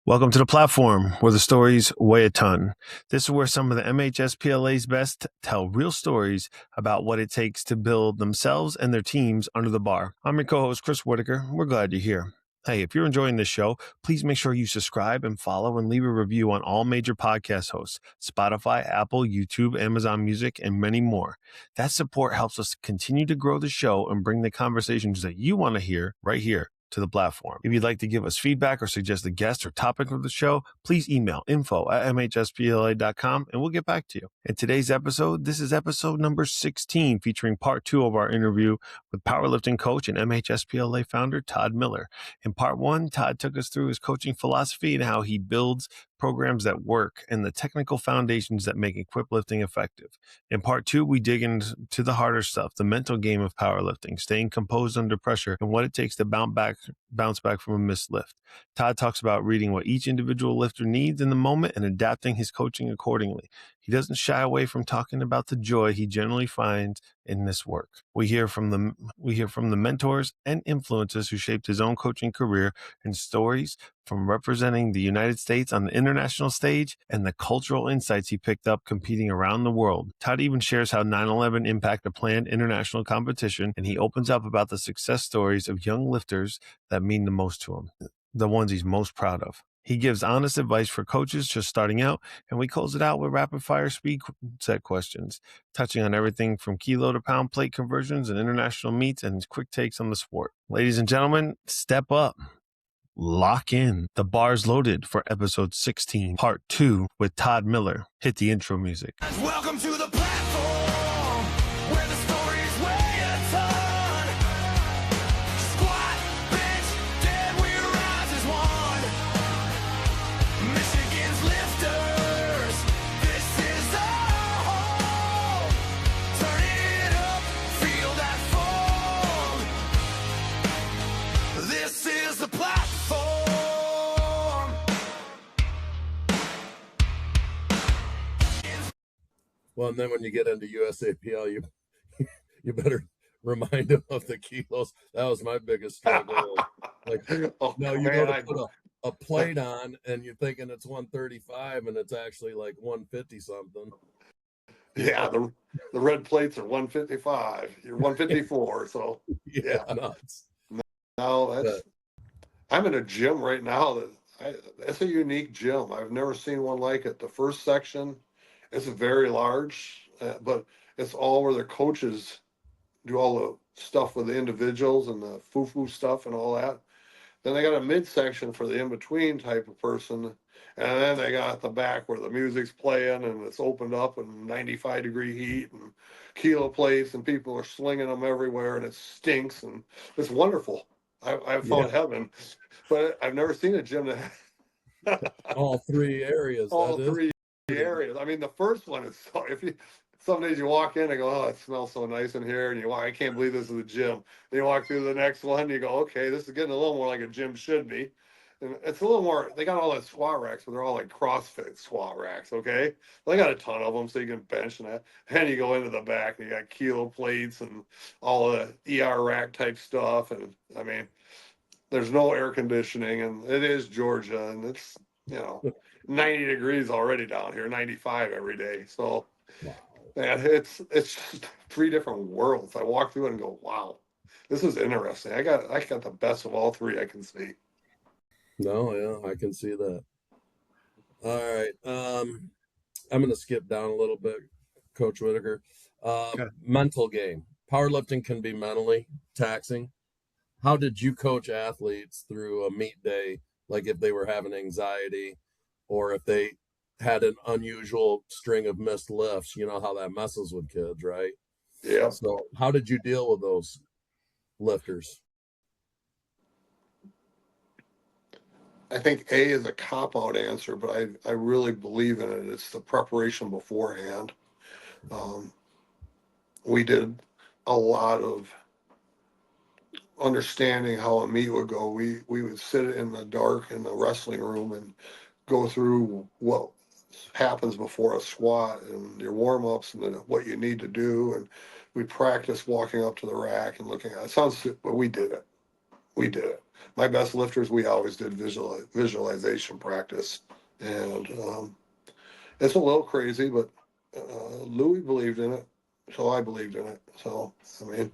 Welcome to the platform where the stories weigh a ton. This is where some of the MHSPLA's best tell real stories about what it takes to build themselves and their teams under the bar. I'm your co-host, Chris Whitaker. We're glad you're here. Hey, if you're enjoying this show, please make sure you subscribe and follow and leave a review on all major podcast hosts, Spotify, Apple, YouTube, Amazon Music, and many more. That support helps us continue to grow the show and bring the conversations that you want to hear right here to the platform. If you'd like to give us feedback or suggest a guest or topic of the show, please email info@mhspla.com and we'll get back to you. In today's episode, this is episode number 16, featuring part 2 of our interview with powerlifting coach and MHSPLA founder Todd Miller. In part 1, Todd took us through his coaching philosophy and how he builds programs that work and the technical foundations that make equip lifting effective. In part 2, we dig into the harder stuff, the mental game of powerlifting, staying composed under pressure, and what it takes to bounce back from a missed lift. Todd talks about reading what each individual lifter needs in the moment and adapting his coaching accordingly. He doesn't shy away from talking about the joy he generally finds in this work. We hear from the mentors and influences who shaped his own coaching career, and stories from representing the United States on the international stage and the cultural insights he picked up competing around the world. Todd even shares how 9/11 impacted a planned international competition, and he opens up about the success stories of young lifters that mean the most to him, the ones he's most proud of. He gives honest advice for coaches just starting out, and we close it out with rapid-fire speed set questions, touching on everything from kilo to pound plate conversions and international meets and his quick takes on the sport. Ladies and gentlemen, step up. Lock in. The bar's loaded for episode 16, part 2 with Todd Miller. Hit the intro music. Welcome to the platform where the stories weigh a ton. Squat, bench, dead, we rise as one. Michigan's lifters, this is our home. Turn it up, feel that fold. This is the platform. Well, and then when you get into USAPL, you better remind them of the kilos. That was my biggest struggle. Like, Oh, no, you man, go to put a plate on, and you're thinking it's 135, and it's actually like 150 something. yeah, the red plates are 155. You're 154. So Yeah, nuts. now I'm in a gym right now that's a unique gym. I've never seen one like it. The first section is very large, but it's all where the coaches do all the stuff with the individuals and the foo-foo stuff and all that. Then they got a midsection for the in-between type of person. And then they got the back where the music's playing and it's opened up and 95-degree heat and kilo plates and people are slinging them everywhere and it stinks and it's wonderful. I've found heaven, but I've never seen a gym that All three areas. all three areas. I mean, the first one is so, some days you walk in and go, oh, it smells so nice in here, and you walk, I can't believe this is a gym. Then you walk through the next one, and you go, okay, this is getting a little more like a gym should be. And it's a little more, they got all the squat racks, but they're all like CrossFit squat racks, okay? They got a ton of them, so you can bench and that. And you go into the back, and you got kilo plates and all the ER rack type stuff. And I mean, there's no air conditioning, and it is Georgia, and it's, 90 degrees already down here, 95 every day. So, man, it's just three different worlds. I walk through it and go, wow, this is interesting. I got the best of all three I can see. No, yeah, I can see that. All right. I'm going to skip down a little bit, Coach Whitaker. Mental game. Powerlifting can be mentally taxing. How did you coach athletes through a meet day, like if they were having anxiety or if they had an unusual string of missed lifts? You know how that messes with kids, right? Yeah. So how did you deal with those lifters? I think A is a cop-out answer, but I really believe in it. It's the preparation beforehand. We did a lot of understanding how a meet would go. We would sit in the dark in the wrestling room and go through what happens before a squat and your warm-ups and then what you need to do. And we practiced walking up to the rack and looking at it. Sounds, but we did it. we did it. My best lifters, we always did visualization practice. And it's a little crazy, but Louis believed in it, so I believed in it. So, I mean,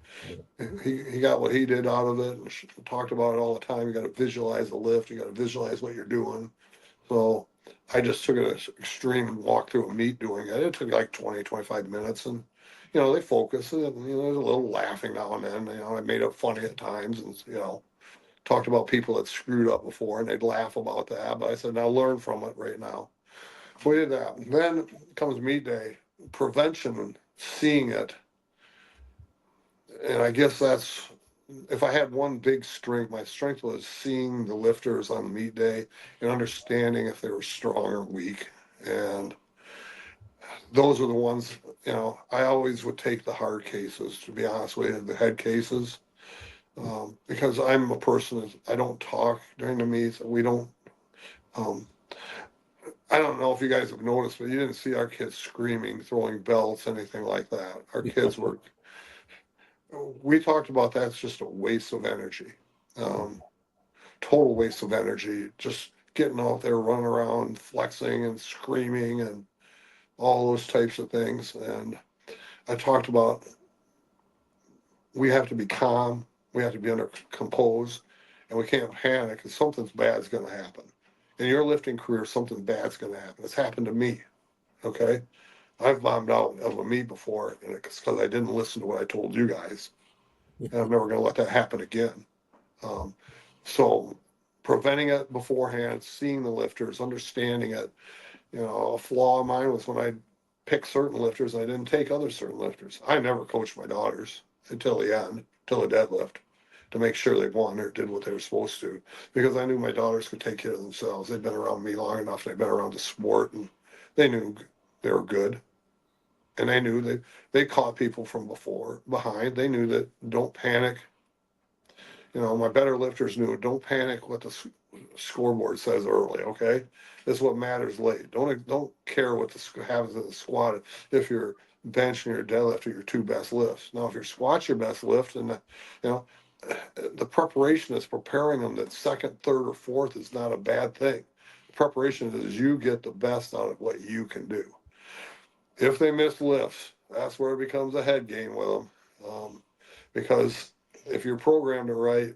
he got what he did out of it and talked about it all the time. You got to visualize the lift, you got to visualize what you're doing. So I just took it as extreme and walked through a meet doing it. It took like 20, 25 minutes. And, you know, they focus and, you know, there's a little laughing now and then. You know, I made it funny at times and, you know, talked about people that screwed up before and they'd laugh about that. But I said, now learn from it right now. So we did that. And then comes meet day, prevention, seeing it. And I guess that's, if I had one big strength, my strength was seeing the lifters on meet day and understanding if they were strong or weak. And those were the ones, you know, I always would take the hard cases, to be honest with you, the head cases. Because I'm a person that I don't talk during the meets. We don't, I don't know if you guys have noticed, but you didn't see our kids screaming, throwing belts, anything like that. Our kids were, we talked about that's just a waste of energy. Total waste of energy, just getting out there, running around, flexing and screaming and all those types of things. And I talked about we have to be calm, we have to be under composed, and we can't panic because something's bad's going to happen. In your lifting career, something bad's going to happen. It's happened to me, okay? I've bombed out of a meet before, and it's because I didn't listen to what I told you guys. And I'm never going to let that happen again. So preventing it beforehand, seeing the lifters, understanding it. You know, a flaw of mine was when I picked certain lifters, I didn't take other certain lifters. I never coached my daughters until the end, till the deadlift, to make sure they won or did what they were supposed to, because I knew my daughters could take care of themselves. They'd been around me long enough. They'd been around the sport, and they knew they were good. And they knew they caught people from behind. They knew that don't panic. You know, my better lifters knew don't panic what the scoreboard says early, okay? This is what matters late. Don't care what happens in the squat if you're bench and your deadlift are your two best lifts. Now, if your squat's your best lift, and you know, the preparation is preparing them that second, third, or fourth is not a bad thing. The preparation is you get the best out of what you can do. If they miss lifts, that's where it becomes a head game with them, because if you're programmed it right,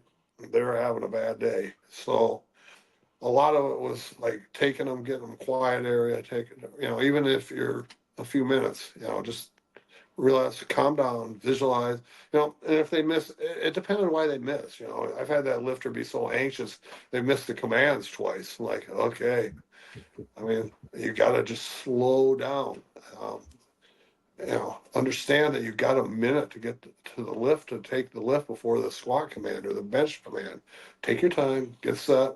they're having a bad day. So a lot of it was like taking them, getting them quiet area, you know, even if you're a few minutes, you know, just realize, calm down, visualize, you know, and if they miss, it depends on why they miss. You know, I've had that lifter be so anxious, they missed the commands twice. Like, okay, I mean, you got to just slow down. You know, understand that you've got a minute to get to the lift, to take the lift before the squat command or the bench command. Take your time, get set,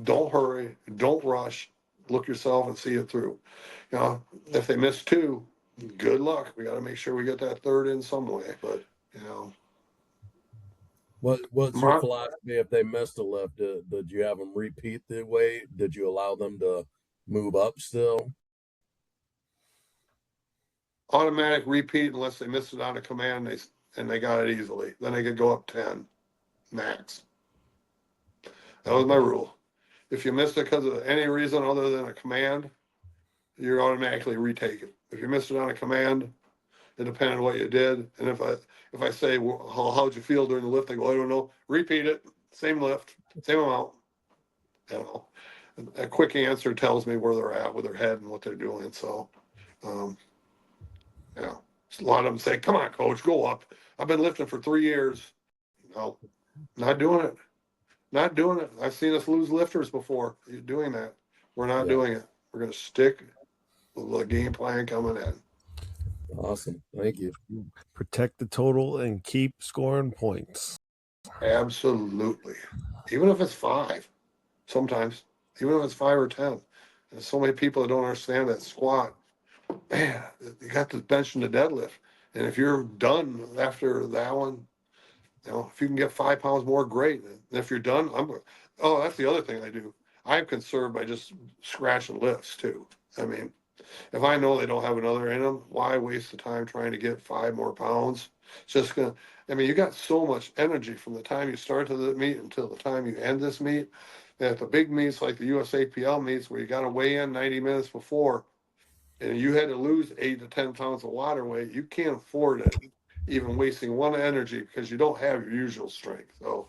don't hurry, don't rush, look yourself and see it through. You know, if they miss two, good luck. We got to make sure we get that third in some way. But, you know. What's your philosophy if they missed a lift? Did you have them repeat the weight? Did you allow them to move up still? Automatic repeat unless they missed it on a command and they got it easily. Then they could go up 10 max. That was my rule. If you missed it because of any reason other than a command, you're automatically retake it. If you missed it on a command, it depended on what you did. And if I say, well, how'd you feel during the lift? They go, I don't know. Repeat it. Same lift, same amount. You know, a quick answer tells me where they're at with their head and what they're doing. So, you know, a lot of them say, come on, coach, go up. I've been lifting for 3 years. No, not doing it. Not doing it. I've seen us lose lifters before. You're doing that. We're not doing it. We're going to stick with the game plan coming in. Awesome. Thank you. Protect the total and keep scoring points. Absolutely. Even if it's 5, sometimes, even if it's 5 or 10. There's so many people that don't understand that squat. Man, you got the bench and the deadlift. And if you're done after that one, you know, if you can get 5 pounds more, great. And if you're done, that's the other thing I do. I'm concerned by just scratching lifts too. I mean, if I know they don't have another in them, why waste the time trying to get 5 more pounds? It's just gonna, I mean, you got so much energy from the time you start to the meet until the time you end this meet. And at the big meets like the USAPL meets where you got to weigh in 90 minutes before, and you had to lose 8 to 10 pounds of water weight, you can't afford it, even wasting one energy because you don't have your usual strength. So,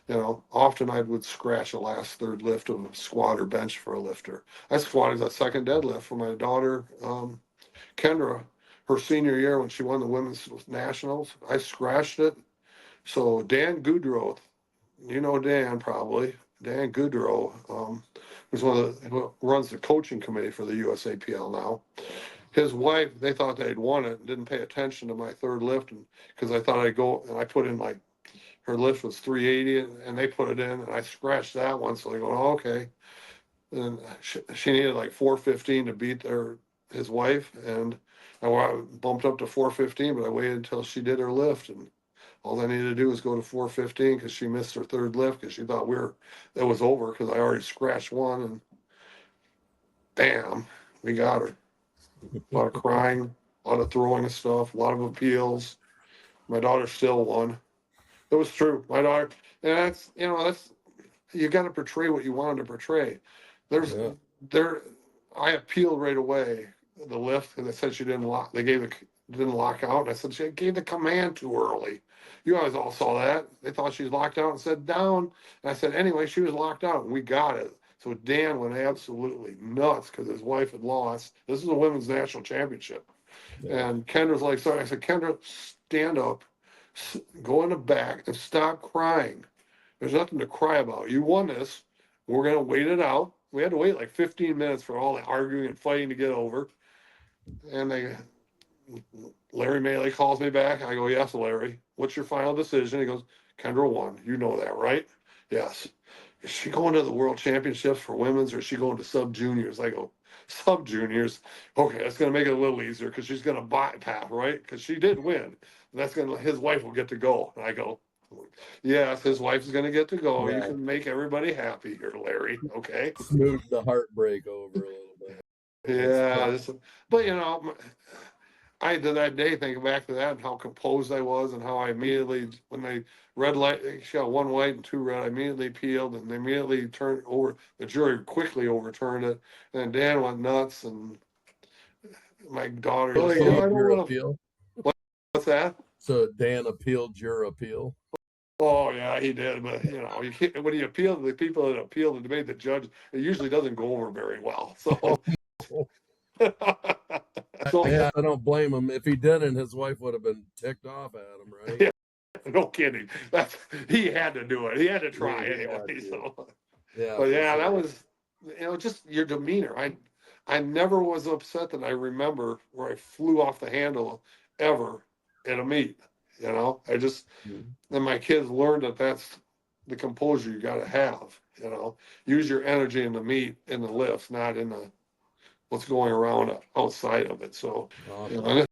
you know, often I would scratch a last third lift of a squat or bench for a lifter. I squatted a second deadlift for my daughter, Kendra, her senior year when she won the women's nationals. I scratched it. So Dan Goodrow, you know Dan probably. Dan Goodrow, who's one of the who runs the coaching committee for the USAPL now. His wife, they thought they'd won it and didn't pay attention to my third lift, and because I thought I'd go and I put in like her lift was 380 and they put it in and I scratched that one. So they go, oh, okay. And she needed like 415 to beat his wife, and I bumped up to 415, but I waited until she did her lift, and all I needed to do was go to 415 because she missed her third lift because she thought it was over because I already scratched one, and bam, we got her. A lot of crying, a lot of throwing of stuff, a lot of appeals. My daughter still won. It was true. My daughter, and that's you got to portray what you wanted to portray. There, I appealed right away the lift because they said she didn't lock. They didn't lock out, and I said she gave the command too early. You guys all saw that. They thought she was locked out and said down. And I said anyway, she was locked out, and we got it. So Dan went absolutely nuts because his wife had lost. This is a women's national championship, and Kendra's like, sorry. I said, Kendra, stand up, go in the back, and stop crying. There's nothing to cry about. You won this. We're going to wait it out. We had to wait like 15 minutes for all the arguing and fighting to get over. And Larry Maley calls me back. I go, yes, Larry. What's your final decision? He goes, Kendra won. You know that, right? Yes. Is she going to the World Championships for women's or is she going to sub-juniors? I go, sub-juniors. Okay, that's going to make it a little easier because she's going to bypass, right? Because she did win. And his wife will get to go. And I go, yes, his wife is going to get to go. You can make everybody happy here, Larry. Okay. Smooth the heartbreak over a little bit. Yeah. But, I did that day thinking back to that and how composed I was and how I immediately, when they red light, she got 1 white and 2 red, I immediately peeled and they immediately turned over. The jury quickly overturned it. And then Dan went nuts and my daughter. So Just, I don't your wanna, appeal? what's that? So Dan appealed your appeal? Oh yeah, he did. But you can't, when you appeal to the people that appeal to debate the judge, it usually doesn't go over very well. So. I don't blame him. If he didn't, his wife would have been ticked off at him, right? Yeah, no kidding. He had to do it. He had to try anyway. So, yeah, but yeah, sure. that was just your demeanor. I never was upset that I remember where I flew off the handle ever at a meet. I just and my kids learned that that's the composure you got to have. Use your energy in the meet in the lifts, not in the what's going around outside of it. So, I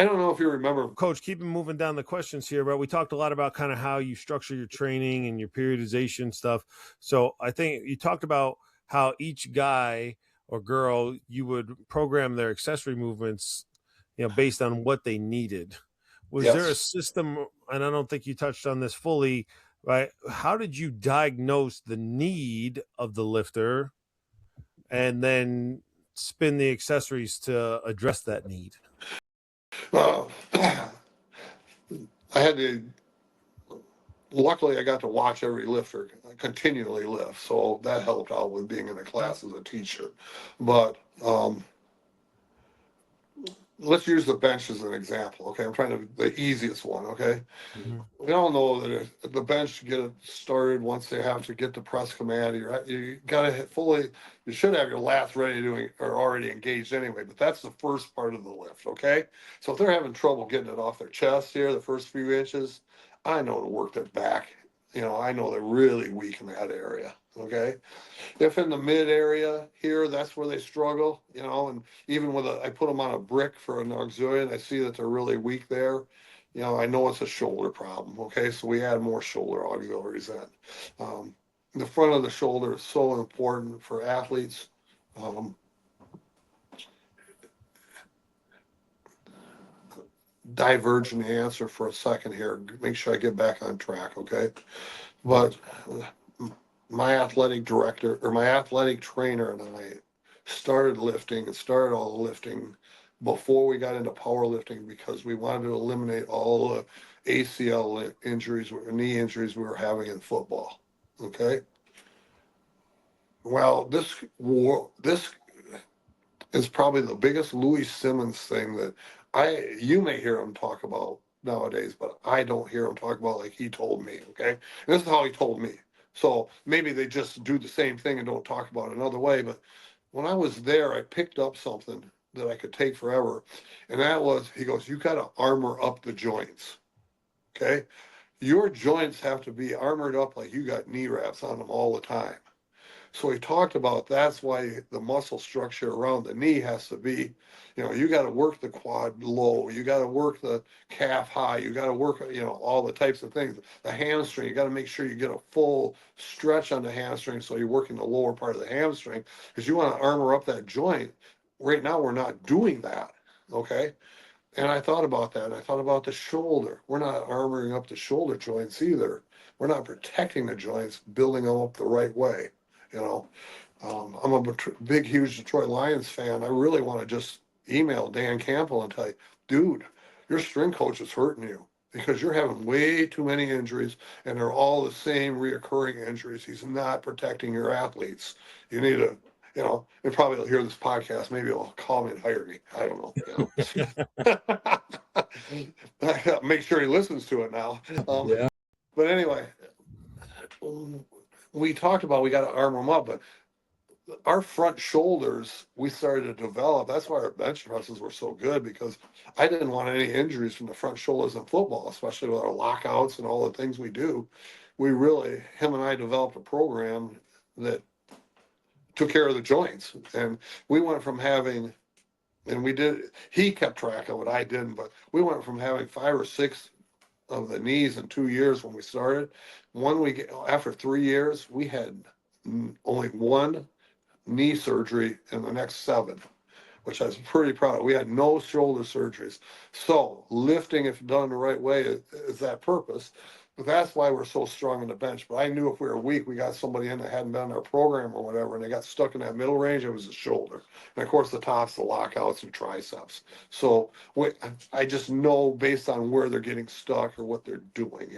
don't know if you remember. Coach, keep moving down the questions here, but we talked a lot about kind of how you structure your training and your periodization stuff. So I think you talked about how each guy or girl, you would program their accessory movements, based on what they needed. Was there a system, and I don't think you touched on this fully, right? How did you diagnose the need of the lifter and then spin the accessories to address that need? Luckily I got to watch every lifter continually lift. So that helped out with being in the class as a teacher. But, let's use the bench as an example. Okay. I'm trying to, the easiest one. Okay. We all know that the bench to get it started, once they have to get the press command, you got to you should have your lats ready to or already engaged anyway, but that's the first part of the lift. Okay. So if they're having trouble getting it off their chest here, the first few inches, I know to work their back. I know they're really weak in that area. Okay. If in the mid area here, that's where they struggle, and even I put them on a brick for an auxiliary and I see that they're really weak there. I know it's a shoulder problem. Okay. So we add more shoulder auxiliaries in. The front of the shoulder is so important for athletes. diverge in the answer for a second here. Make sure I get back on track, okay? But my athletic director or my athletic trainer and I started lifting and started all the lifting before we got into powerlifting because we wanted to eliminate all the ACL injuries or knee injuries we were having in football. Okay. Well, this is probably the biggest Louis Simmons thing that you may hear him talk about nowadays, but I don't hear him talk about like he told me. Okay. And this is how he told me. So maybe they just do the same thing and don't talk about it another way. But when I was there, I picked up something that I could take forever. And that was, he goes, you got to armor up the joints. Okay. Your joints have to be armored up like you got knee wraps on them all the time. So he talked about that's why the muscle structure around the knee has to be, you got to work the quad low, you got to work the calf high, you got to work, all the types of things. The hamstring, you got to make sure you get a full stretch on the hamstring so you're working the lower part of the hamstring because you want to armor up that joint. Right now, we're not doing that, okay? And I thought about that. And I thought about the shoulder. We're not armoring up the shoulder joints either. We're not protecting the joints, building them up the right way. I'm a big, huge Detroit Lions fan. I really want to just email Dan Campbell and tell you, dude, your strength coach is hurting you because you're having way too many injuries and they're all the same reoccurring injuries. He's not protecting your athletes. You need to, and probably he'll hear this podcast. Maybe he'll call me and hire me. I don't know. Make sure he listens to it now. Yeah. But anyway, we talked about we got to arm them up, but our front shoulders we started to develop. That's why our bench presses were so good because I didn't want any injuries from the front shoulders in football, especially with our lockouts and all the things we do. Him and I developed a program that took care of the joints. And we went from having, he kept track of it, I didn't, but we went from having 5 or 6 of the knees in 2 years when we started. After 3 years, we had only 1 knee surgery in the next 7, which I was pretty proud of. We had no shoulder surgeries. So lifting, if done the right way, is that purpose. But that's why we're so strong in the bench. But I knew if we were weak, we got somebody in that hadn't been in our program or whatever, and they got stuck in that middle range, it was the shoulder. And of course, the tops, the lockouts, and triceps. So I just know based on where they're getting stuck or what they're doing,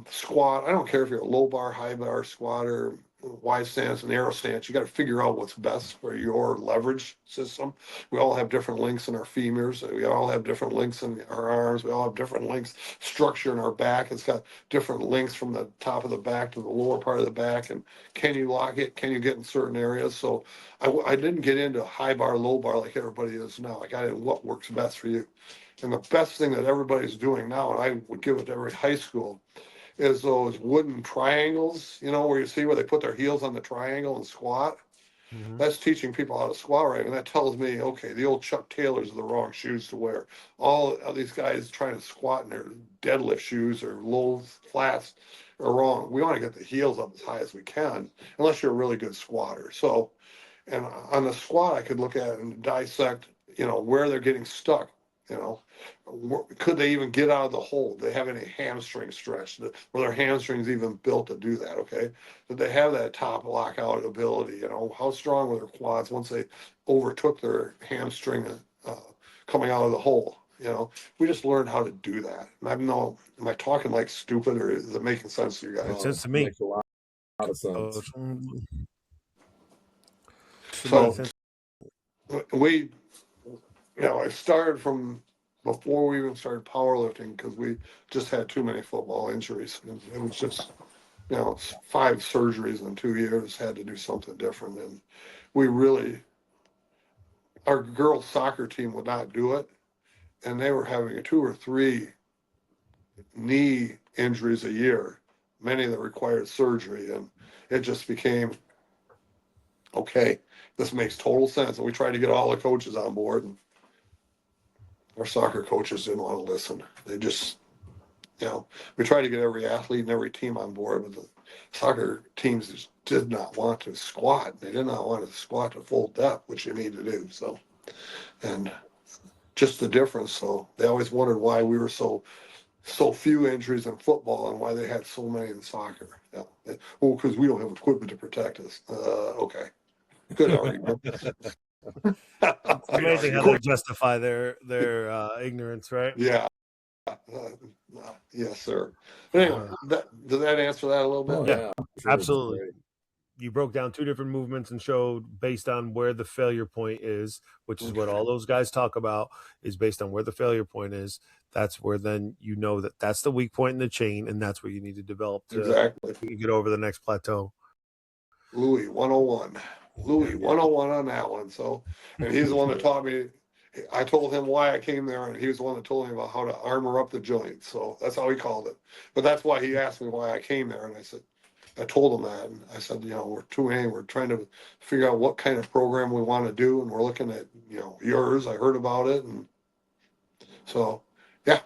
Squat, I don't care if you're a low bar, high bar squatter, wide stance and narrow stance, you got to figure out what's best for your leverage system. We all have different links in our femurs. We all have different links in our arms. We all have different links structure in our back. It's got different links from the top of the back to the lower part of the back. And can you lock it? Can you get in certain areas? So I didn't get into high bar, low bar like everybody is now. I got into what works best for you. And the best thing that everybody's doing now, and I would give it to every high school, is those wooden triangles, where you see where they put their heels on the triangle and squat. Mm-hmm. That's teaching people how to squat right. And that tells me, okay, the old Chuck Taylors are the wrong shoes to wear. All of these guys trying to squat in their deadlift shoes or low flats are wrong. We want to get the heels up as high as we can, unless you're a really good squatter. So, and on the squat, I could look at it and dissect, where they're getting stuck. Could they even get out of the hole? Do they have any hamstring stretch? Were their hamstrings even built to do that? Okay. Did they have that top lockout ability? How strong were their quads once they overtook their hamstring coming out of the hole? We just learned how to do that. And am I talking like stupid or is it making sense to you guys? Makes sense to me. Makes a lot of sense. So I started from before we even started powerlifting because we just had too many football injuries. It was just, 5 surgeries in 2 years, had to do something different. And our girls soccer team would not do it. And they were having 2 or 3 knee injuries a year, many that required surgery. And it just became, okay, this makes total sense. And we tried to get all the coaches on board. And our soccer coaches didn't want to listen. They just, we tried to get every athlete and every team on board, but the soccer teams just did not want to squat. They did not want to squat to full depth, which you need to do. So, and just the difference. So they always wondered why we were so few injuries in football and why they had so many in soccer. Yeah. Well, because we don't have equipment to protect us. Okay. Good argument. It's amazing how they justify their ignorance, right? Yeah. Yes, sir. But anyway, does that answer that a little bit? Oh, Yeah, sure, absolutely. it's great. You broke down two different movements and showed based on where the failure point is, which is what all those guys talk about, is based on where the failure point is. That's where then you know that that's the weak point in the chain, and that's where you need to develop to Exactly. get over the next plateau. Louis 101. Louis 101 on that one. So, and he's the one that taught me. I told him why I came there, and he was the one that told me about how to armor up the joints. So that's how he called it. But that's why he asked me why I came there, and I said, I told him that, and I said, you know, we're trying to figure out what kind of program we want to do, and we're looking at, you know, yours. I heard about it, and so yeah,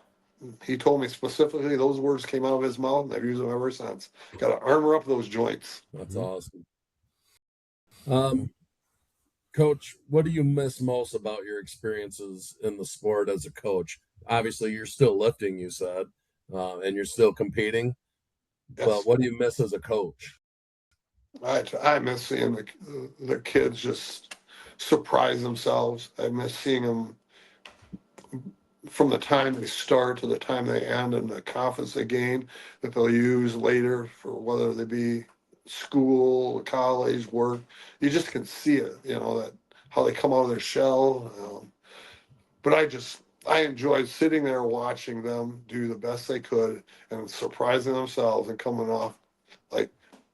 he told me specifically those words came out of his mouth, and I've used them ever since. Got to armor up those joints. That's awesome. Coach, what do you miss most about your experiences in the sport as a coach? Obviously, you're still lifting, you said, and you're still competing. Yes. But what do you miss as a coach? I miss seeing the kids just surprise themselves. I miss seeing them from the time they start to the time they end, and the confidence they gain that they'll use later for whether they be school, college, work. You just can see it, you know, that how they come out of their shell. But I enjoyed sitting there watching them do the best they could and surprising themselves and coming off like,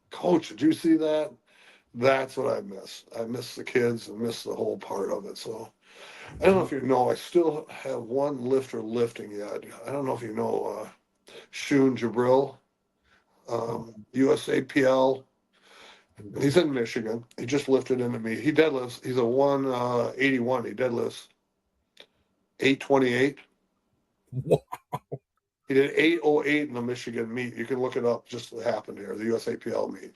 Coach, did you see that? That's what I miss. I miss the kids and miss the whole part of it. So I don't know if you know, I still have one lifter lifting yet. I don't know if you know Shun Jabril, USAPL. He's in Michigan. He just lifted into me. He deadlifts. He's a 181. He deadlifts 828. Wow. He did 808 in the Michigan meet. You can look it up. Just what happened here, the USAPL meet.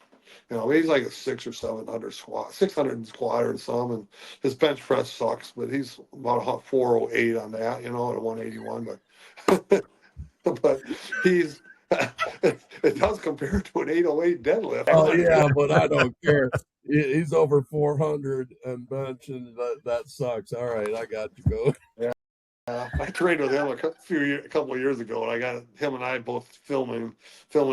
You know, he's like a 600 or 700 squat, 600 squatter and some, and his bench press sucks, but he's about 408 on that, you know, at 181. But he's it does compare to an 808 deadlift. Oh yeah, but I don't care. He's over 400 and bench, and that sucks. All right, I got you, Coach. Yeah. I trained with him a couple of years ago, and I got him and I both filming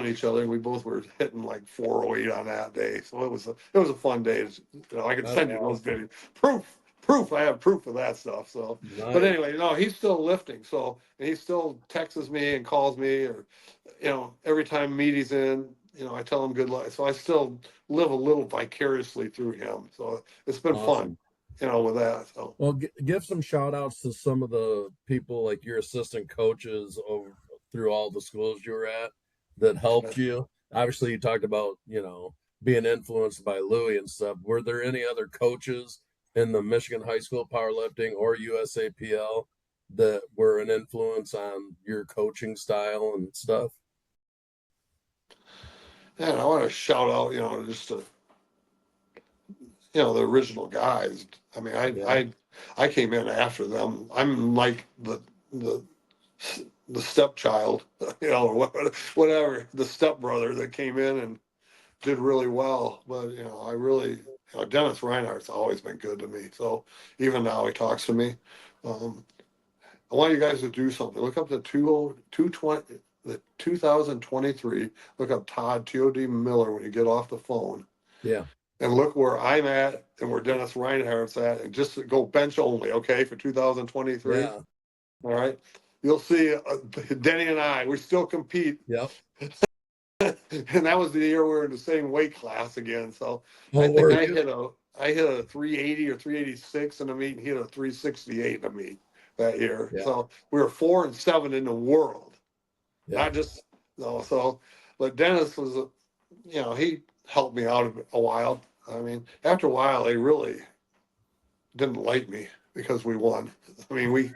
each other, and we both were hitting like 408 on that day. So it was a fun day. You know, I can send you those videos. Proof. I have proof of that stuff. So, nice. But anyway, you know, he's still lifting. So, and he still texts me and calls me, or you know, every time meet he's in, you know, I tell him good luck. So I still live a little vicariously through him. So it's been fun. You know, with that. So. Well, give some shout outs to some of the people like your assistant coaches over through all the schools you were at that helped you. Obviously, you talked about, you know, being influenced by Louis and stuff. Were there any other coaches in the Michigan high school powerlifting or USAPL that were an influence on your coaching style and stuff? Yeah, and I want to shout out, you know, just to, you know, the original guys. I mean, I came in after them. I'm like the stepchild, you know, or whatever, the stepbrother that came in and did really well. But, you know, you know, Dennis Reinhardt's always been good to me. So even now he talks to me. I want you guys to do something. Look up the 2023. Look up Tod Miller when you get off the phone. Yeah. And look where I'm at and where Dennis Reinhardt's at, and just go bench only, okay, for 2023. Yeah. All right. You'll see Denny and we still compete. Yep. And that was the year we were in the same weight class again. So I think I hit a 380 or 386 in a meet, and he hit a 368 in a meet that year. Yeah. So we were 4 and 7 in the world. Yeah. Not just so. But Dennis was, you know, he helped me out a while. I mean, after a while, they really didn't like me because we won. I mean, we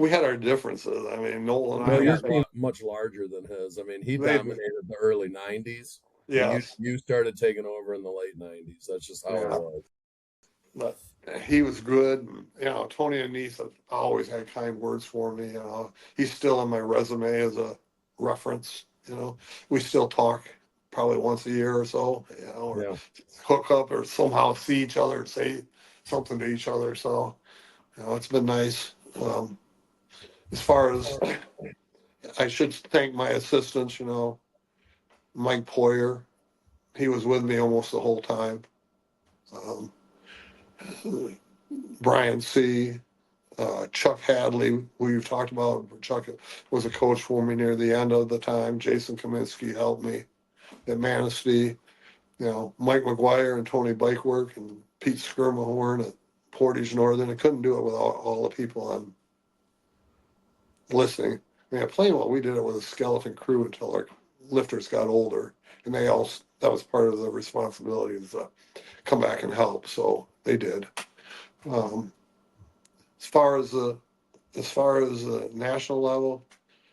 had our differences. I mean, Noel and yours being much larger than his. I mean, he dominated the early 90s. Yeah. You started taking over in the late 90s. That's just how it was. But he was good. And, Tony and Niece have always had kind words for me. He's still on my resume as a reference. We still talk probably once a year or so, or hook up or somehow see each other and say something to each other. So, it's been nice. As far as I should thank my assistants, Mike Poyer, he was with me almost the whole time. Brian C., Chuck Hadley, who you've talked about. Chuck was a coach for me near the end of the time. Jason Kaminsky helped me at Manistee. Mike McGuire and Tony Bikework and Pete Skirmahorn at Portage Northern. I couldn't do it without all the people I'm listening. At Plainwell, we did it with a skeleton crew until our lifters got older, and that was part of the responsibility to come back and help. So they did. As far as the national level,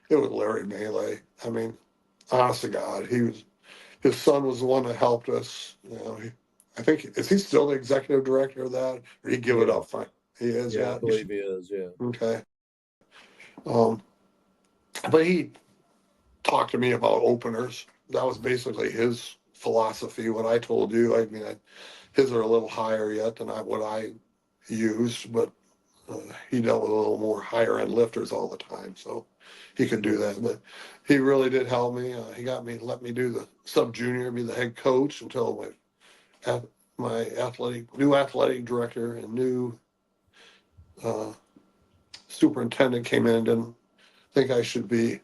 it was Larry Melee. I mean, honest to God, his son was the one that helped us. I think, is he still the executive director of that, or he give it up? Fine, he is. Yeah, I believe he is. Yeah. Okay. But he talked to me about openers. That was basically his philosophy. What I told you, I mean, his are a little higher yet than what I used, but he dealt with a little more higher end lifters all the time, so he could do that. But he really did help me. He let me do the sub junior, be the head coach until my new athletic director and new superintendent came in and didn't think I should be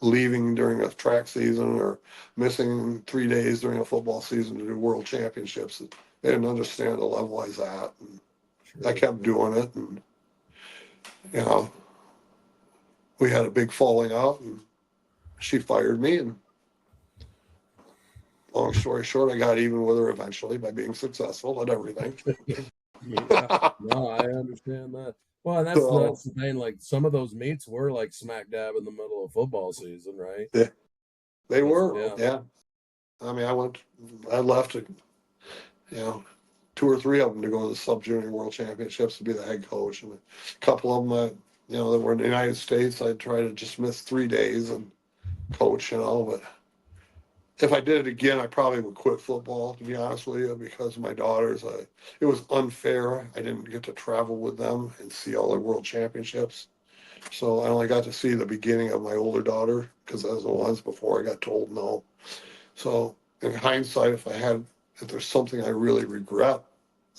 leaving during a track season or missing 3 days during a football season to do world championships. They didn't understand the level I was at. And I kept doing it, and we had a big falling out, and she fired me. And long story short, I got even with her eventually by being successful at everything. No, I understand that. Well, that's the thing. Like, some of those meets were like smack dab in the middle of football season, right? Yeah, they were. Yeah. I mean, I left, 2 or 3 of them to go to the sub junior world championships to be the head coach, and a couple of them, that were in the United States, I'd try to just miss 3 days and coach, but if I did it again, I probably would quit football, to be honest with you, because of my daughters. It was unfair. I didn't get to travel with them and see all their world championships. So I only got to see the beginning of my older daughter, because that was the ones before I got told no. So in hindsight, if there's something I really regret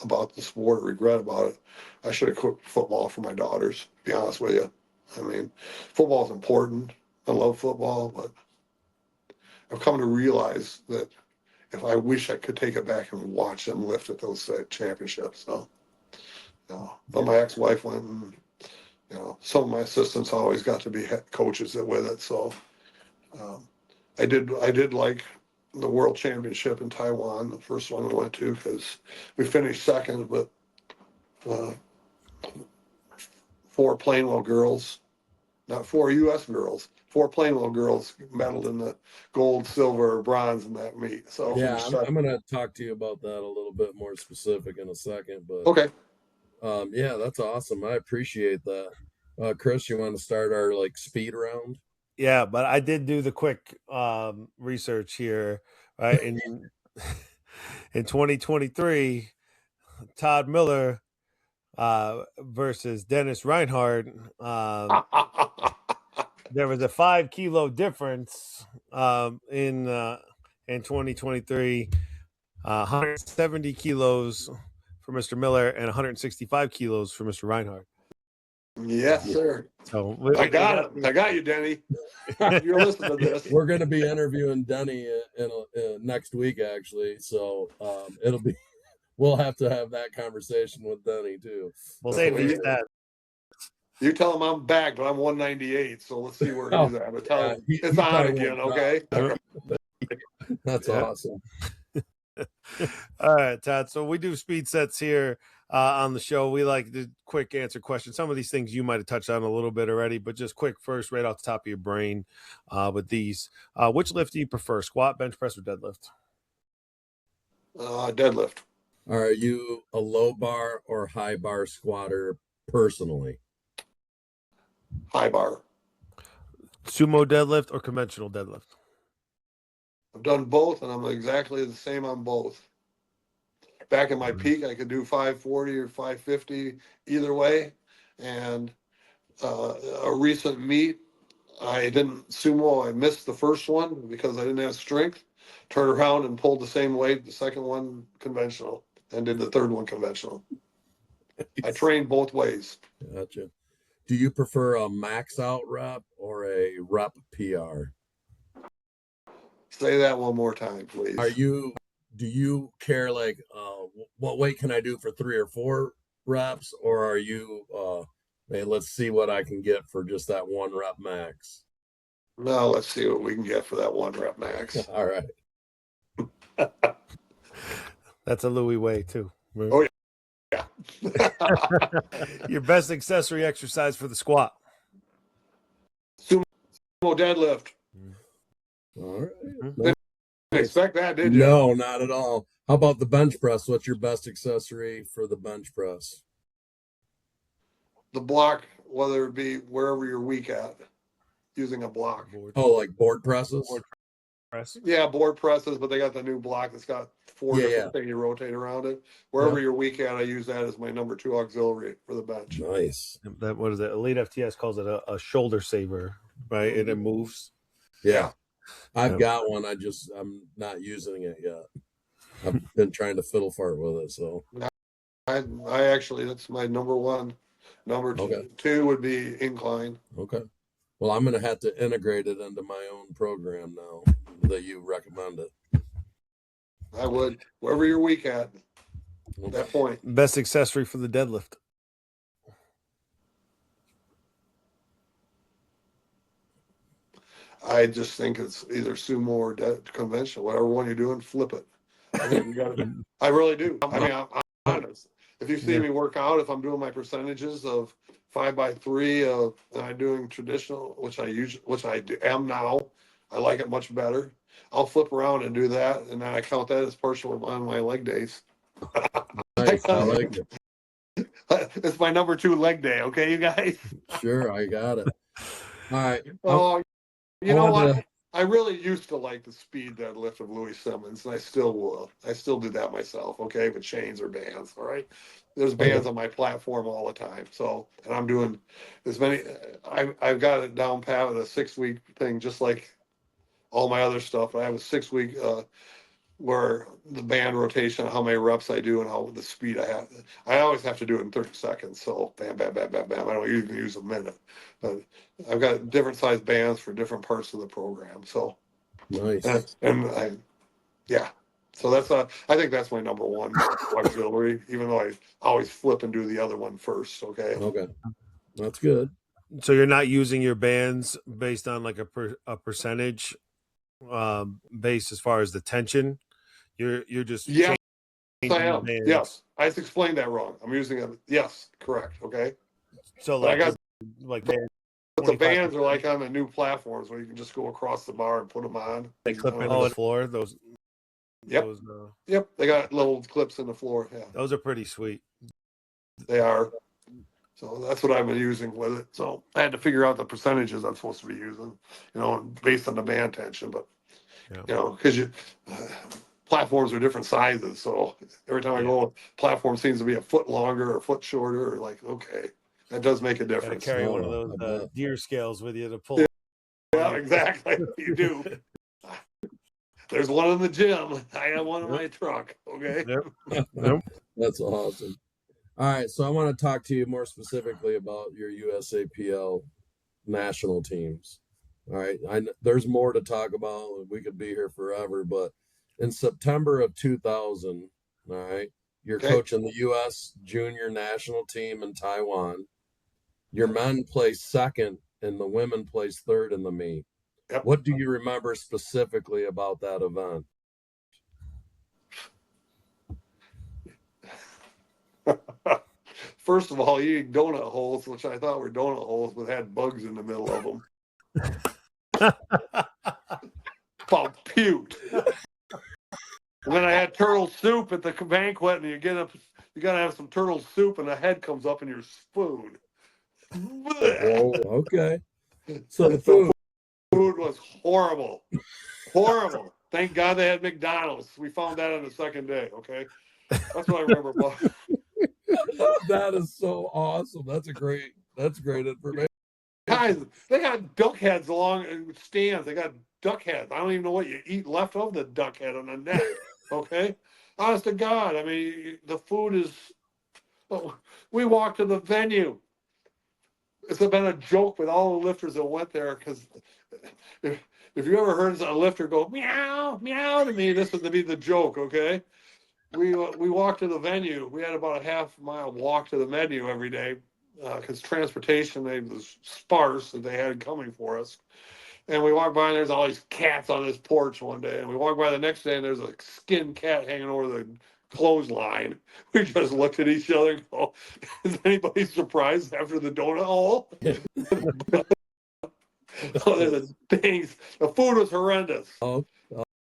about the sport, I should have quit football for my daughters, to be honest with you. I mean, football is important. I love football, but I've come to realize that if I wish I could take it back and watch them lift at those championships. So, but my ex-wife went, and some of my assistants always got to be head coaches with it. So, I did like the world championship in Taiwan, the first one we went to, because we finished second, but 4 Plainwell girls, not 4 U.S. girls, 4 Plainwell girls medaled in the gold, silver, bronze in that meet. So yeah, I'm going to talk to you about that a little bit more specific in a second. But okay, yeah, that's awesome. I appreciate that. Chris, you want to start our speed round? Yeah, but I did do the quick research here. Right, in 2023, Todd Miller versus Dennis Reinhardt. There was a 5 kilo difference in 2023. 170 kilos for Mr. Miller and 165 kilos for Mr. Reinhardt. Yes, sir. So I got it. I got you, Denny. You're listening to this. We're going to be interviewing Denny next week, actually. So we'll have to have that conversation with Denny too. We'll save these stats. You tell him I'm back, but I'm 198. So let's see where he's at. But tell him it's on again, okay? That's awesome. All right, Todd. So we do speed sets here on the show. We like to quick answer questions. Some of these things you might have touched on a little bit already, but just quick first, right off the top of your brain with these. Which lift do you prefer, squat, bench press, or deadlift? Deadlift. Are you a low bar or high bar squatter personally? High bar. Sumo deadlift or conventional deadlift? I've done both, and I'm exactly the same on both. Back in my peak, I could do 540 or 550 either way. And a recent meet, I didn't sumo. I missed the first one because I didn't have strength. Turned around and pulled the same weight, the second one conventional, and did the third one conventional. I trained both ways. Gotcha. Do you prefer a max out rep or a rep PR? Say that one more time, please. Do you care like what weight can I do for 3 or 4 reps, or are you hey, let's see what I can get for just that 1 rep max? No, let's see what we can get for that 1 rep max. All right. That's a Louis way too. Right? Oh, yeah. Your best accessory exercise for the squat? Sumo deadlift. All right. Didn't expect that, did you? No, not at all. How about the bench press? What's your best accessory for the bench press? The block, whether it be wherever you're weak at, using a block. Oh, like board presses? Board press. Yeah, board presses, but they got the new block that's got 4 different things you rotate around it. Wherever you're weak at, I use that as my number 2 auxiliary for the bench. Nice. That, what is it? Elite FTS calls it a shoulder saver, right? And it moves. Yeah. I've got one. I'm not using it yet. I've been trying to fiddle fart with it. So I actually, that's my number 1. Number 2 would be incline. Okay. Well, I'm going to have to integrate it into my own program now that you recommend it. I would, wherever you're weak at that point. Best accessory for the deadlift? I just think it's either sumo or conventional. Whatever one you're doing, flip it. I think you got to. I really do. I mean, I'm honest. If you see me work out, if I'm doing my percentages of 5x3, and I'm doing traditional, which I am now, I like it much better. I'll flip around and do that, and then I count that as partial on my leg days. Nice. I like it. It's my number 2 leg day. Okay, you guys. Sure, I got it. All right. Oh, you know what? I really used to like the speed deadlift of Louis Simmons, and I still will. I still do that myself, okay, with chains or bands, all right? There's bands on my platform all the time. So, and I'm doing as many, I've got it down pat with a 6-week thing, just like all my other stuff. I have a 6-week where the band rotation, how many reps I do and how the speed I have. I always have to do it in 30 seconds. So bam, bam, bam, bam, bam. I don't even use a minute. But I've got different size bands for different parts of the program. So nice. Yeah. So that's I think that's my number 1 auxiliary, even though I always flip and do the other one first. Okay. Okay. That's good. So you're not using your bands based on like a percentage base as far as the tension. You're just I am. Yes, I just explained that wrong. I'm using it. Yes, correct. Okay. So like, I got like but the bands are like on the new platforms where you can just go across the bar and put them on. They clip into the floor. Those. Yep. Yep. They got little clips in the floor. Yeah. Those are pretty sweet. They are. So that's what I've been using with it. So I had to figure out the percentages I'm supposed to be using, based on the band tension. But because platforms are different sizes, so every time I go, platform seems to be a foot longer or a foot shorter. Or like, okay, that does make a difference. Carry one of those gear scales with you to pull. Yeah, exactly. You do. There's one in the gym. I have one in my truck. Okay. Yep. That's awesome. All right, so I want to talk to you more specifically about your USAPL national teams. All right, there's more to talk about. We could be here forever, but in September of 2000, all right, you're coaching the U.S. junior national team in Taiwan. Your men placed 2nd, and the women placed 3rd in the meet. Yep. What do you remember specifically about that event? First of all, you eat donut holes, which I thought were donut holes, but had bugs in the middle of them. About puked. And then I had turtle soup at the banquet, and you gotta have some turtle soup, and the head comes up in your spoon. Whoa, okay. So the The food. food was horrible. Horrible. Thank God they had McDonald's. We found that on the second day, okay? That's what I remember about. That is so awesome. That's great information. Guys, they got duck heads along stands. They got duck heads. I don't even know what you eat left of the duck head on the neck, okay? Honest to God, I mean, the food is. Oh, we walked to the venue. It's been a joke with all the lifters that went there because if you ever heard a lifter go meow meow to me, this is to be the joke. Okay, we walked to the venue. We had about a half-mile walk to the venue every day because transportation was sparse that they had coming for us. And we walked by and there's all these cats on this porch one day, and we walked by the next day and there's a skinned cat hanging over the clothesline. We just looked at each other and go, is anybody surprised after the donut hole? Oh, there's things. The food was horrendous. Oh,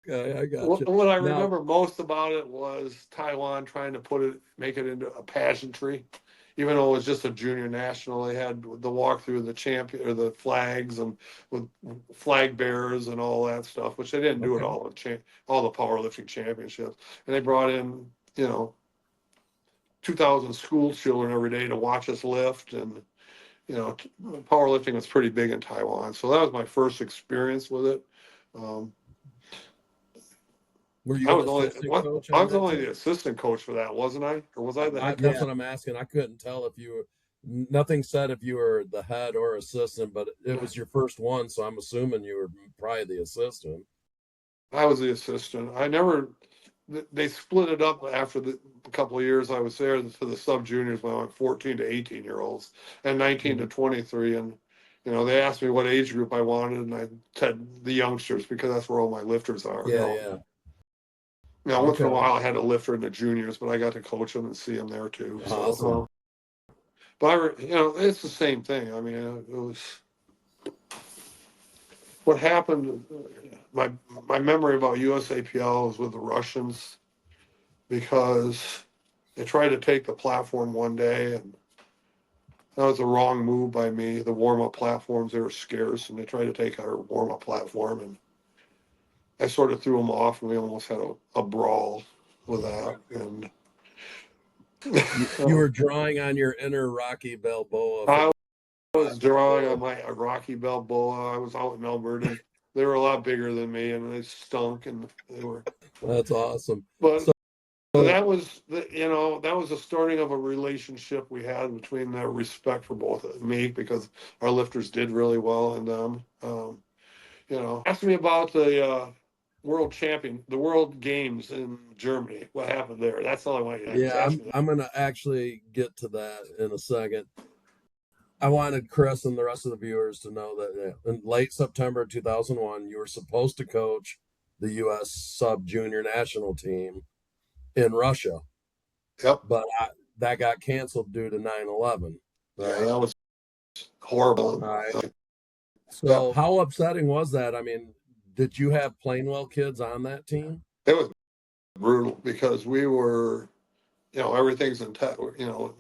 okay, I got you. What I remember most about it was Taiwan trying to make it into a pageantry. Even though it was just a junior national, they had the walkthrough of the champion or the flags and with flag bearers and all that stuff, which they didn't do at all the powerlifting championships. And they brought in, 2,000 school children every day to watch us lift, and powerlifting was pretty big in Taiwan. So that was my first experience with it. Were you I was only the assistant coach for that, wasn't I? Or was I the head coach? That's what I'm asking. I couldn't tell if you were. Nothing said if you were the head or assistant, but it was your first one, so I'm assuming you were probably the assistant. I was the assistant. They split it up after a couple of years I was there to the sub juniors when I went 14 to 18-year-olds and 19 to 23. And, they asked me what age group I wanted, and I said the youngsters because that's where all my lifters are. Yeah. Once in a while I had a lifter in the juniors, but I got to coach them and see them there too. Awesome. But it's the same thing. I mean, it was what happened. My memory about USAPL was with the Russians because they tried to take the platform one day, and that was the wrong move by me. The warm-up platforms, they were scarce, and they tried to take our warm-up platform, and I sort of threw them off, and we almost had a brawl with that. And you were drawing on your inner Rocky Balboa. I was drawing on my Rocky Balboa. I was out in Alberta. They were a lot bigger than me, and they stunk, and they were. That's awesome. But that was the starting of a relationship we had between the respect for both of me because our lifters did really well, and them. Ask me about the World Games in Germany. What happened there? That's all I want you to ask me. I'm going to actually get to that in a second. I wanted Chris and the rest of the viewers to know that in late September 2001, you were supposed to coach the U.S. sub-junior national team in Russia. Yep. But that got canceled due to 9/11. Right? Yeah, that was horrible. All right. So how upsetting was that? I mean, did you have Plainwell kids on that team? It was brutal because we were, everything's in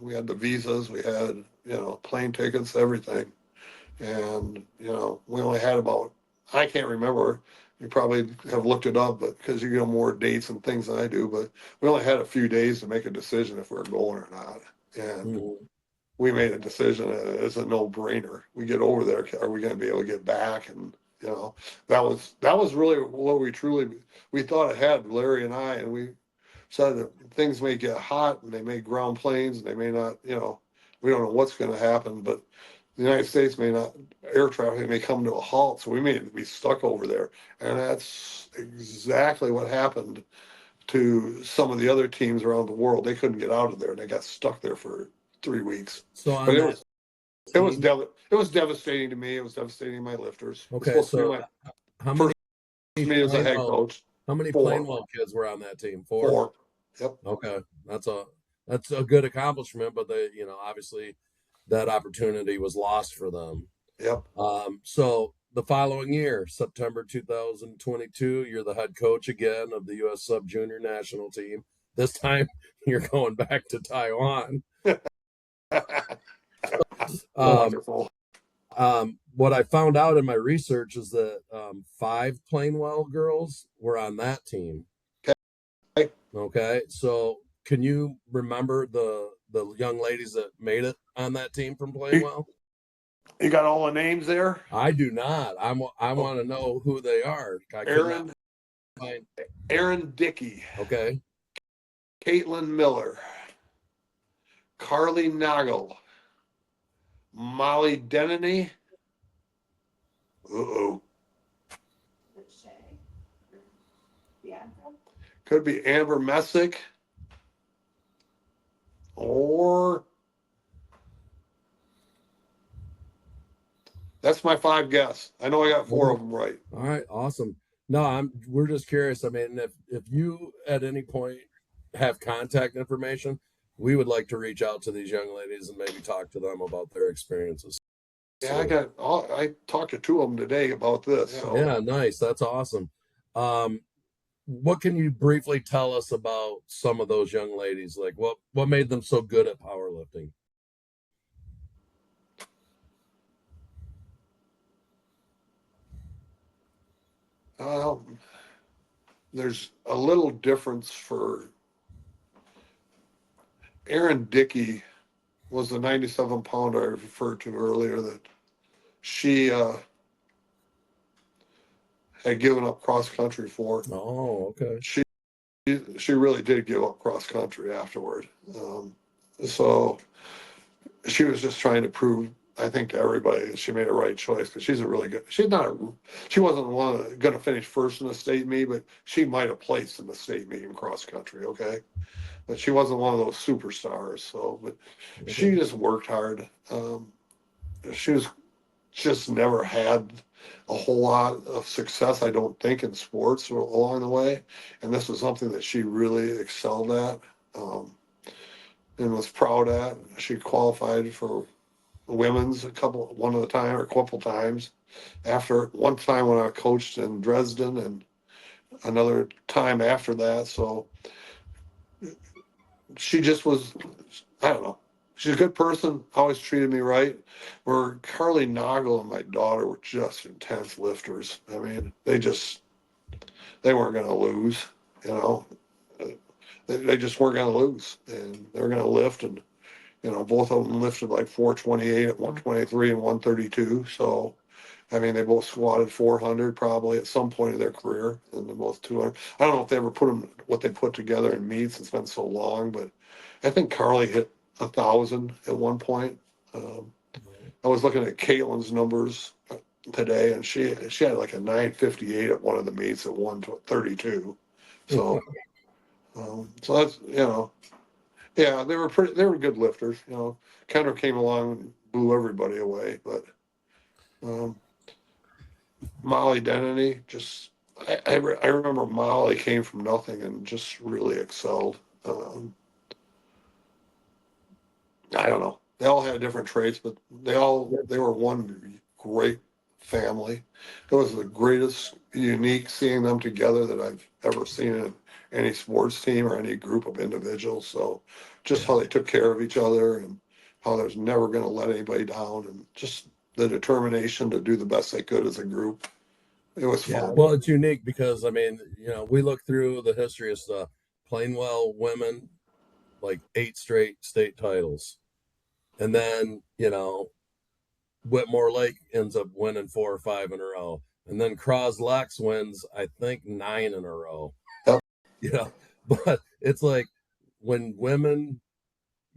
we had the visas, we had, plane tickets, everything. And, we only had I can't remember, you probably have looked it up, but because you know more dates and things than I do, but we only had a few days to make a decision if we were going or not. And we made a decision. It's a no-brainer. We get over there, are we going to be able to get back? And that was really what we thought ahead, Larry and I, and we said that things may get hot and they may ground planes and they may not, we don't know what's going to happen, but the United States air traffic may come to a halt, so we may be stuck over there. And that's exactly what happened to some of the other teams around the world. They couldn't get out of there and they got stuck there for 3 weeks. So it was devastating to me. It was devastating to my lifters. Okay, so how many? Me as a head coach. How many Plainwell kids were on that team? Four. Yep. Okay, that's a good accomplishment, but obviously that opportunity was lost for them. Yep. So the following year, September 2022, you're the head coach again of the U.S. Sub Junior National Team. This time, you're going back to Taiwan. Wonderful. What I found out in my research is that 5 Plainwell girls were on that team. Okay, so can you remember the young ladies that made it on that team from Plainwell? You got all the names there? I do not. I want to know who they are. Erin Dickey. Okay. Caitlin Miller. Carly Nagel. Molly Denny. Uh-oh. Could be Amber Messick. Or that's my 5 guess. I know I got 4 of them right. All right, awesome. No, we're just curious. I mean, if you at any point have contact information, we would like to reach out to these young ladies and maybe talk to them about their experiences. Yeah, I talked to 2 of them today about this. So. Yeah, nice. That's awesome. What can you briefly tell us about some of those young ladies? Like what made them so good at powerlifting? There's a little difference for Erin Dickey was the 97-pounder I referred to earlier that she had given up cross country for. Oh, okay. She really did give up cross country afterward. So she was just trying to prove, I think, to everybody that she made a right choice because she's a really good. She wasn't one going to finish first in the state meet, but she might have placed in the state meet in cross country. Okay, but she wasn't one of those superstars. So, but she just worked hard. She was just never had a whole lot of success, I don't think, in sports along the way, and this was something that she really excelled at and was proud at. She qualified for women's a couple times. After one time when I coached in Dresden, and another time after that. So she just was, I don't know. She's a good person, always treated me right. Where Carly Nagel and my daughter were just intense lifters. I mean, they weren't going to lose, you know. They just weren't going to lose, and they were going to lift, and you know, both of them lifted like 428 at 123 and 132. So, I mean, they both squatted 400 probably at some point in their career, and they're both 200. I don't know if they ever what they put together in meets. It's been so long, but I think Carly hit 1,000 at one point. I was looking at Caitlin's numbers today, and she had like a 958 at one of the meets at 132. So, so that's, you know. Yeah, they were good lifters, you know. Kendra came along and blew everybody away, but Molly Denny, just I remember Molly came from nothing and just really excelled. I don't know. They all had different traits, but they were one great family. It was the greatest, unique seeing them together that I've ever seen in any sports team or any group of individuals. So just how they took care of each other and how they was never going to let anybody down, and just the determination to do the best they could as a group. It was fun. Yeah, well, it's unique because, I mean, you know, we look through the history of stuff. Plainwell women, like 8 straight state titles. And then, you know, Whitmore Lake ends up winning 4 or 5 in a row. And then Croslex wins, I think, 9 in a row. Yep. Yeah. But it's like when women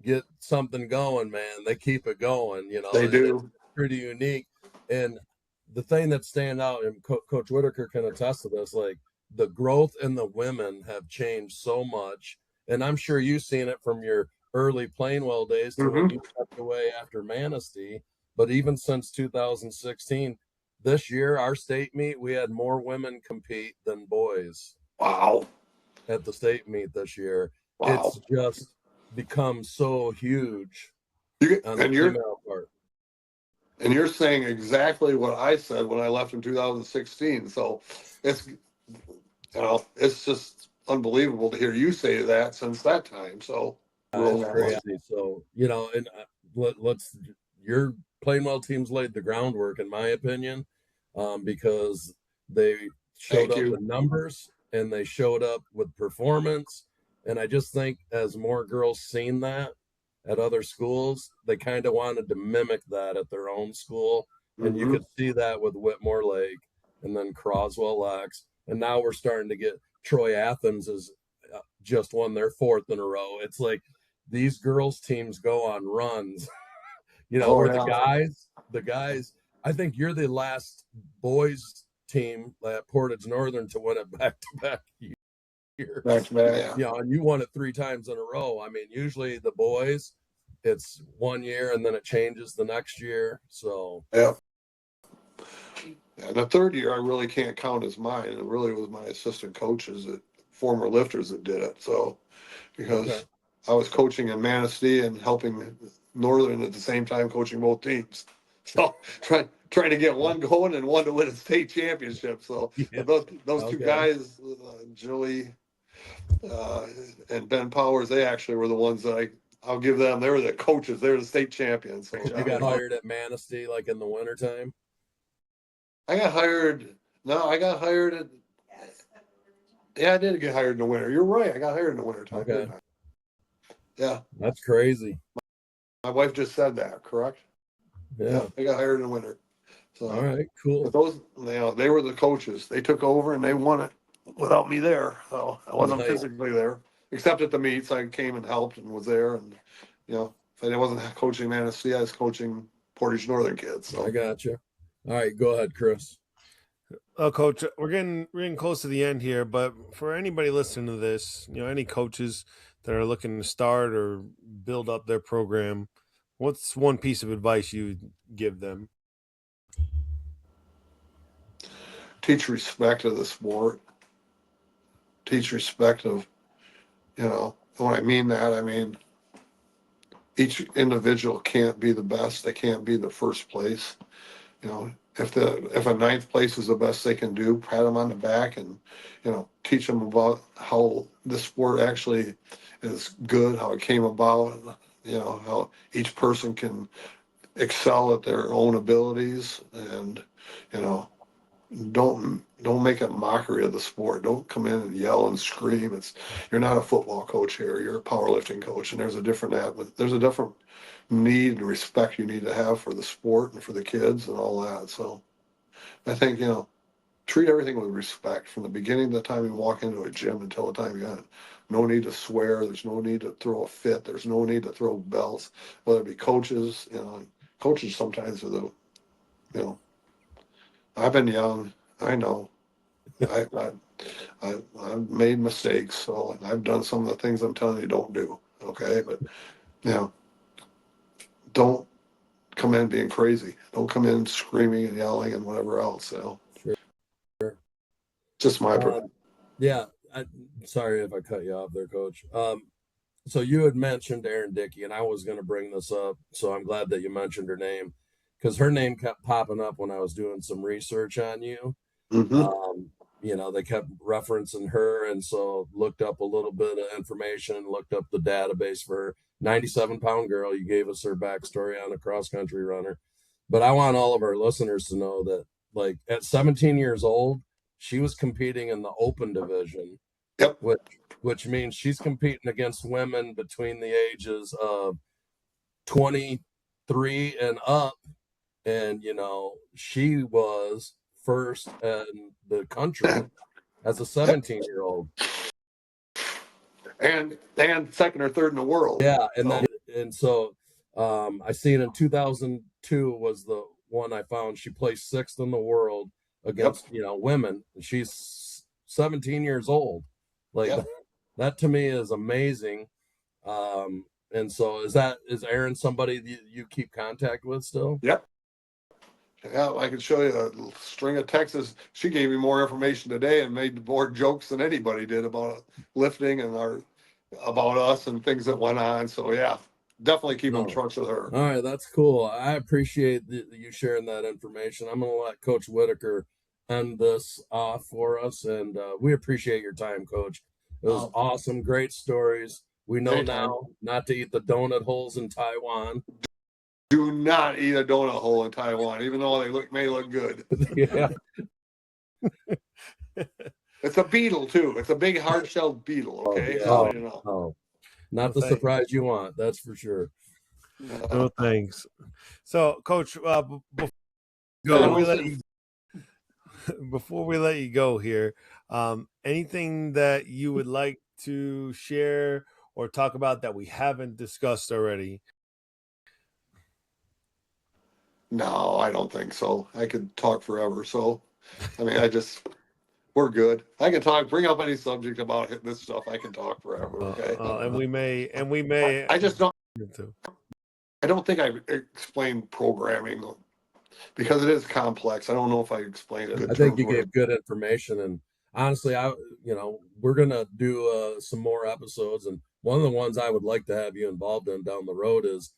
get something going, man, they keep it going, you know. They do. It's pretty unique. And the thing that stand out, and Coach Whitaker can attest to this, like the growth in the women have changed so much. And I'm sure you've seen it from your early Plainwell days to when you stepped away after Manistee. But even since 2016, this year, our state meet, we had more women compete than boys. Wow. At the state meet this year. Wow. It's just become so huge. And And you're saying exactly what I said when I left in 2016. So it's, it's just unbelievable to hear you say that since that time. So It's crazy. So, and let's, your Plainwell team's laid the groundwork, in my opinion, because they showed up with numbers and they showed up with performance. And I just think as more girls seen that at other schools, they kind of wanted to mimic that at their own school. And you could see that with Whitmore Lake and then Croswell Lex. And now we're starting to get Troy Athens has just won their 4th in a row. It's like these girls teams go on runs, where the guys, I think you're the last boys team at Portage Northern to win it back to back years. And you won it 3 times in a row. I mean, usually the boys, it's 1 year and then it changes the next year. So yeah. And the 3rd year I really can't count as mine. It really was my assistant coaches, former lifters, that did it. So because I was coaching in Manistee and helping Northern at the same time, coaching both teams. So trying to get one going and one to win a state championship. So those 2 guys, Julie and Ben Powers, they actually were the ones that I'll give them. They were the coaches. They were the state champions. So you got hired at Manistee like in the wintertime? I got hired at. Yeah, I did get hired in the winter. You're right. I got hired in the winter time. Okay. Yeah. That's crazy. My wife just said that, correct? Yeah. I got hired in the winter. So all right, cool. Those, they were the coaches. They took over and they won it without me there. So I wasn't physically there, except at the meets. I came and helped and was there. And if I wasn't coaching Manistee, I was coaching Portage Northern kids. So I got you. All right, go ahead, Chris. Coach, we're getting close to the end here, but for anybody listening to this, any coaches that are looking to start or build up their program, what's one piece of advice you would give them? Teach respect of the sport. Teach respect of, when I mean that, I mean each individual can't be the best. They can't be the first place. If a 9th place is the best they can do, pat them on the back and, teach them about how the sport actually is good, how it came about, how each person can excel at their own abilities and, don't make a mockery of the sport. Don't come in and yell and scream. You're not a football coach here. You're a powerlifting coach, and there's a different need and respect you need to have for the sport and for the kids and all that. So I think, treat everything with respect from the beginning of the time you walk into a gym until the time you got it. No need to swear. There's no need to throw a fit. There's no need to throw belts, whether it be coaches, coaches sometimes are the, I've been young. I know. I've made mistakes. So I've done some of the things I'm telling you don't do. Okay. But, don't come in being crazy. Don't come in screaming and yelling and whatever else. So, sure. Just my opinion. Yeah. Sorry if I cut you off there, Coach. So you had mentioned Erin Dickey, and I was going to bring this up. So I'm glad that you mentioned her name because her name kept popping up when I was doing some research on you. They kept referencing her, and so looked up a little bit of information, looked up the database for her. 97-pound girl. You gave us her backstory on a cross-country runner. But I want all of our listeners to know that, like, at 17 years old, she was competing in the open division. Yep. Which means she's competing against women between the ages of 23 and up. And, she was first in the country as a 17-year-old. And second or third in the world. Yeah, so I seen in 2002 was the one I found. She placed 6th in the world against women. She's 17 years old. Like that to me is amazing. And so is Erin somebody you keep contact with still? Yep. Yeah, I can show you a string of texts. She gave me more information today and made more jokes than anybody did about lifting and about us and things that went on. So yeah, definitely keep in touch with her. All right, that's cool. I appreciate you sharing that information. I'm going to let Coach Whitaker end this off for us, and we appreciate your time, Coach. It was awesome, great stories. We know now not to eat the donut holes in Taiwan. Do not eat a donut hole in Taiwan, even though they may look good. Yeah. It's a beetle too. It's a big hard-shelled beetle. Okay, you know. Oh, not the surprise you want. That's for sure. No thanks. So, Coach, before we let you go here, anything that you would like to share or talk about that we haven't discussed already? No, I don't think so. I could talk forever. So, I mean, we're good. I can talk, bring up any subject about this stuff. I can talk forever. Okay. And we may. I just don't. I don't think I explained programming because it is complex. I don't know if I explained it. I think you gave good information, and honestly, we're gonna do some more episodes, and one of the ones I would like to have you involved in down the road is,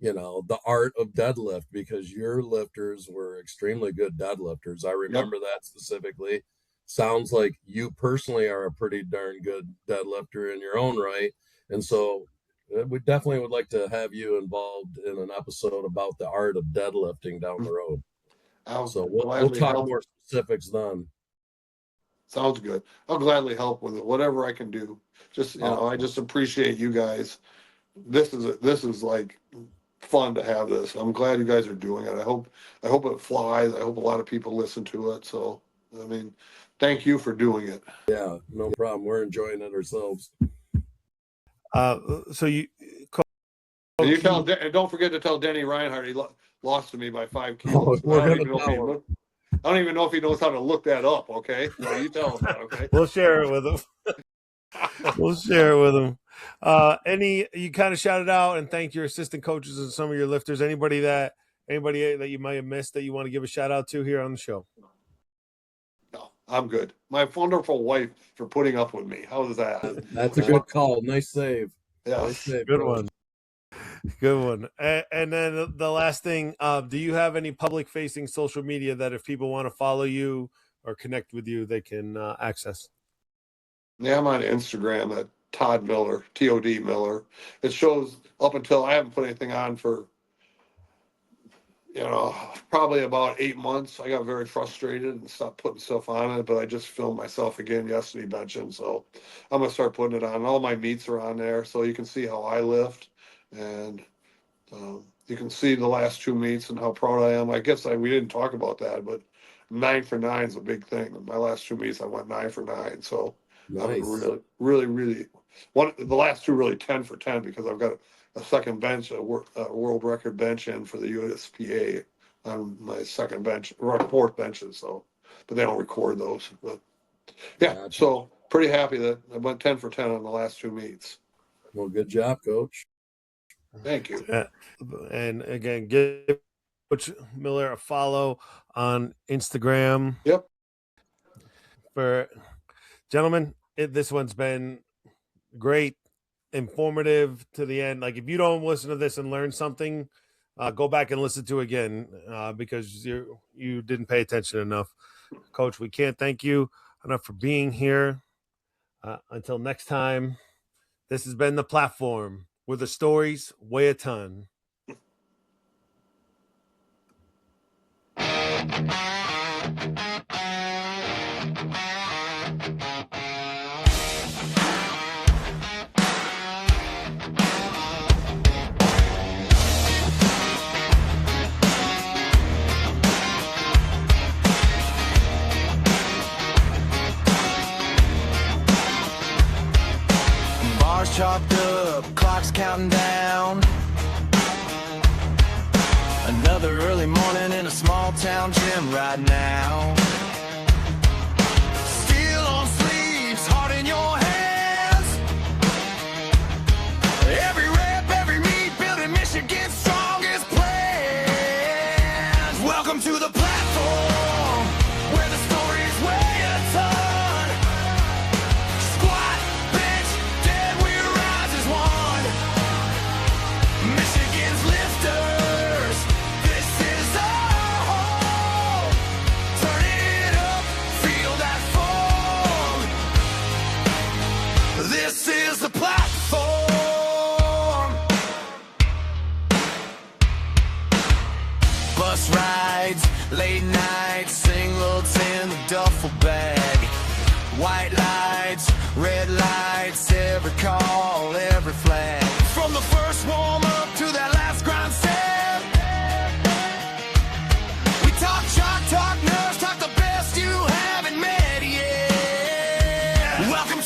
the art of deadlift, because your lifters were extremely good deadlifters. I remember that specifically. Sounds like you personally are a pretty darn good deadlifter in your own right, and so we definitely would like to have you involved in an episode about the art of deadlifting down the road. So we'll talk more specifics then. Sounds good. I'll gladly help with it, whatever I can do. Just I just appreciate you guys. This is like fun to have this. I'm glad you guys are doing it. I hope it flies. I hope a lot of people listen to it. So I mean, thank you for doing it. Yeah, no problem. We're enjoying it ourselves. So you don't forget to tell Denny Reinhardt he lost to me by 5 kilos. I don't even know if he knows how to look that up. Okay, so you tell him that. Okay, we'll share it with him. You kind of shouted out and thanked your assistant coaches and some of your lifters. Anybody that you might have missed that you want to give a shout out to here on the show? No, I'm good. My wonderful wife for putting up with me. How is that? That's a good call. Nice save. Yeah, nice save, good one. Good one. And then the last thing, do you have any public facing social media that if people want to follow you or connect with you, they can access? Yeah, I'm on Instagram at Todd Miller, Tod Miller. It shows up until I haven't put anything on for, probably about 8 months. I got very frustrated and stopped putting stuff on it, but I just filmed myself again yesterday benching. So I'm going to start putting it on. All my meets are on there, so you can see how I lift. And you can see the last 2 meets and how proud I am. I guess we didn't talk about that, but 9 for 9 is a big thing. My last 2 meets, I went 9 for 9. So nice. I'm really the last 2 really 10 for 10 because I've got a second bench, a world record bench in for the USAPL on my second bench, or 4th benches. So, but they don't record those. But yeah, so pretty happy that I went 10 for 10 on the last 2 meets. Well, good job, Coach. Thank you. And again, give Coach Miller a follow on Instagram. Yep. For gentlemen, this one's been great, informative to the end. Like if you don't listen to this and learn something, go back and listen to it again because you didn't pay attention enough. Coach, we can't thank you enough for being here. Until next time, this has been The Platform, where the stories weigh a ton. Bars chopped up, clocks counting down. Another early morning in a small town gym right now. Steel on sleeves, heart in your hands. Every rep, every meet, building Michigan's strongest plans. Welcome to the platform, where the stories weigh a ton. Squat, bench, dead, we rise as one. nights, red lights, every call, every flag. From the first warm-up to that last grind set. We talk chalk, talk nerves, talk the best you haven't met yet. Welcome